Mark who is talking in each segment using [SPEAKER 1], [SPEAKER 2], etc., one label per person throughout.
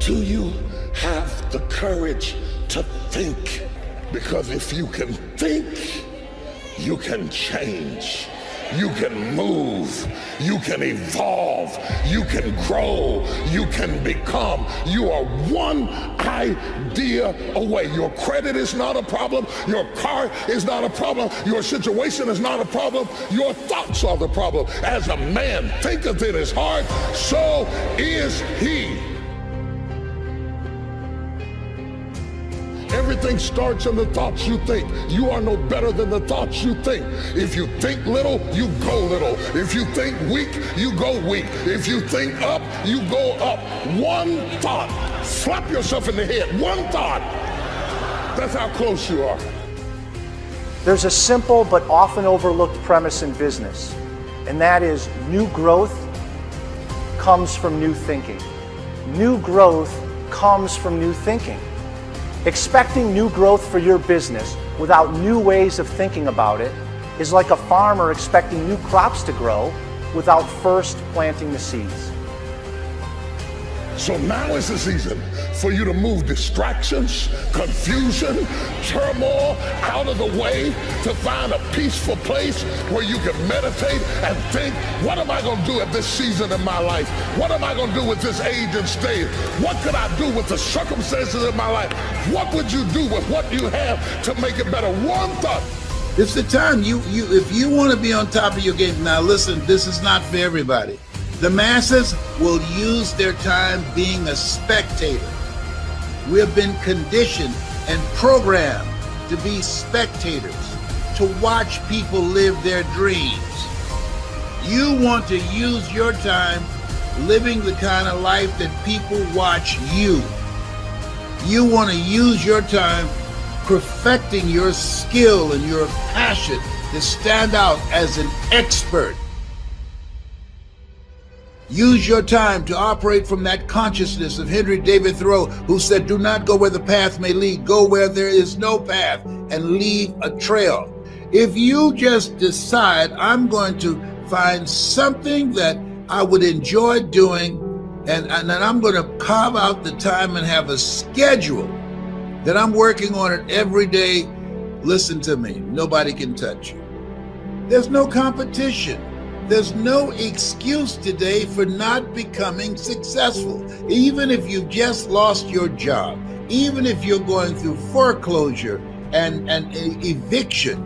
[SPEAKER 1] Do you have the courage to think? Because if you can think, you can change. You can move, you can evolve, you can grow, you can become. You are one idea away. Your credit is not a problem, your car is not a problem, your situation is not a problem, your thoughts are the problem. As a man thinketh in his heart, so is he. Everything starts in the thoughts you think. You are no better than the thoughts you think. If you think little, you go little. If you think weak, you go weak. If you think up, you go up. One thought. Slap yourself in the head. One thought. That's how close you are.
[SPEAKER 2] There's a simple but often overlooked premise in business, and that is new growth comes from new thinking. New growth comes from new thinking. Expecting new growth for your business without new ways of thinking about it is like a farmer expecting new crops to grow without first planting the seeds.
[SPEAKER 1] So now is the season for you to move distractions, confusion, turmoil out of the way to find a peaceful place where you can meditate and think, what am I going to do at this season in my life? What am I going to do with this age and stage? What could I do with the circumstances of my life? What would you do with what you have to make it better? One thought.
[SPEAKER 3] It's the time if you want to be on top of your game. Now listen, this is not for everybody. The masses will use their time being a spectator. We have been conditioned and programmed to be spectators, to watch people live their dreams. You want to use your time living the kind of life that people watch you. You want to use your time perfecting your skill and your passion to stand out as an expert. Use your time to operate from that consciousness of Henry David Thoreau, who said, do not go where the path may lead, go where there is no path and leave a trail. If you just decide, I'm going to find something that I would enjoy doing, and I'm going to carve out the time and have a schedule that I'm working on it every day, listen to me, nobody can touch you. There's no competition. There's no excuse today for not becoming successful. Even if you've just lost your job, even if you're going through foreclosure and eviction,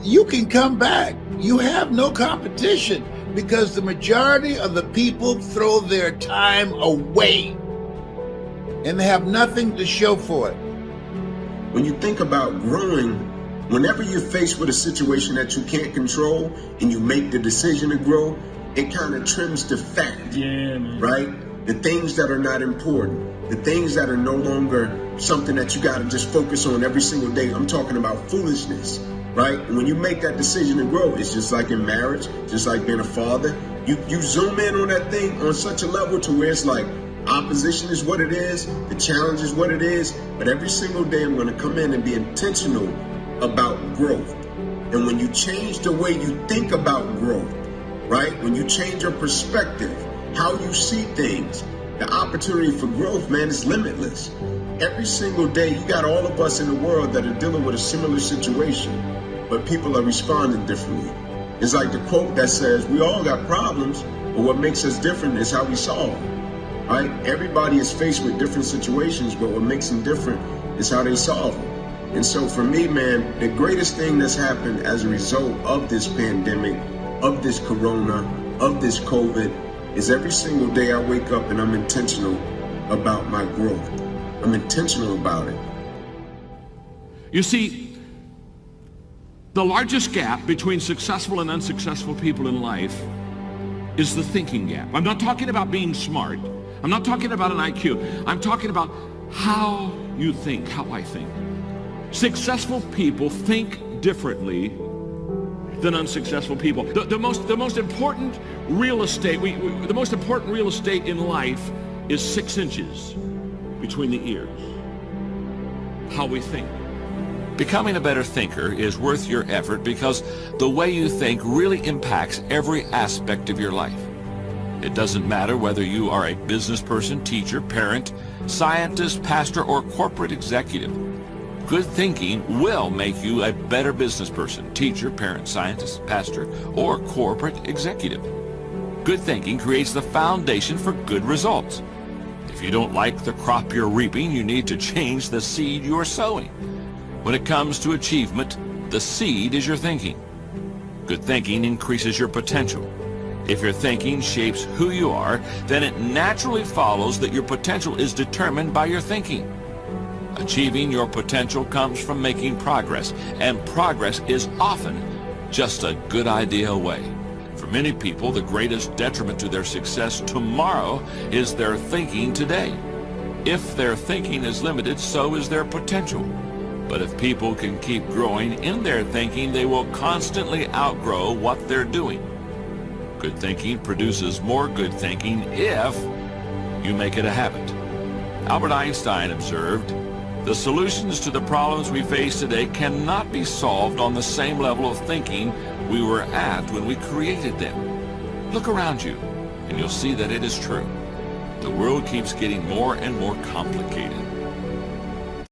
[SPEAKER 3] you can come back. You have no competition because the majority of the people throw their time away and they have nothing to show for it.
[SPEAKER 4] When you think about growing, whenever you're faced with a situation that you can't control and you make the decision to grow, it kind of trims the fat, right? The things that are not important, the things that are no longer something that you got to just focus on every single day. I'm talking about foolishness, right? And when you make that decision to grow, it's just like in marriage, just like being a father. You zoom in on that thing on such a level to where it's like, opposition is what it is, the challenge is what it is, but every single day I'm going to come in and be intentional about growth. And when you change the way you think about growth, right? When you change your perspective, how you see things, the opportunity for growth, man, is limitless. Every single day, you got all of us in the world that are dealing with a similar situation, but people are responding differently. It's like the quote that says, we all got problems, but what makes us different is how we solve them, right? Everybody is faced with different situations, but what makes them different is how they solve them. And so for me, man, the greatest thing that's happened as a result of this pandemic, of this corona, of this COVID, is every single day I wake up and I'm intentional about my growth. I'm intentional about it.
[SPEAKER 5] You see, the largest gap between successful and unsuccessful people in life is the thinking gap. I'm not talking about being smart. I'm not talking about an IQ. I'm talking about how you think, how I think. Successful people think differently than unsuccessful people. The most important real estate, the most important real estate in life is 6 inches between the ears. How we think.
[SPEAKER 6] Becoming a better thinker is worth your effort because the way you think really impacts every aspect of your life. It doesn't matter whether you are a business person, teacher, parent, scientist, pastor, or corporate executive. Good thinking will make you a better business person, teacher, parent, scientist, pastor, or corporate executive. Good thinking creates the foundation for good results. If you don't like the crop you're reaping, you need to change the seed you are sowing. When it comes to achievement, the seed is your thinking. Good thinking increases your potential. If your thinking shapes who you are, then it naturally follows that your potential is determined by your thinking. Achieving your potential comes from making progress, and progress is often just a good idea away. For many people, the greatest detriment to their success tomorrow is their thinking today. If their thinking is limited, so is their potential. But if people can keep growing in their thinking, they will constantly outgrow what they're doing. Good thinking produces more good thinking if you make it a habit. Albert Einstein observed, "The solutions to the problems we face today cannot be solved on the same level of thinking we were at when we created them." Look around you, and you'll see that it is true. The world keeps getting more and more complicated.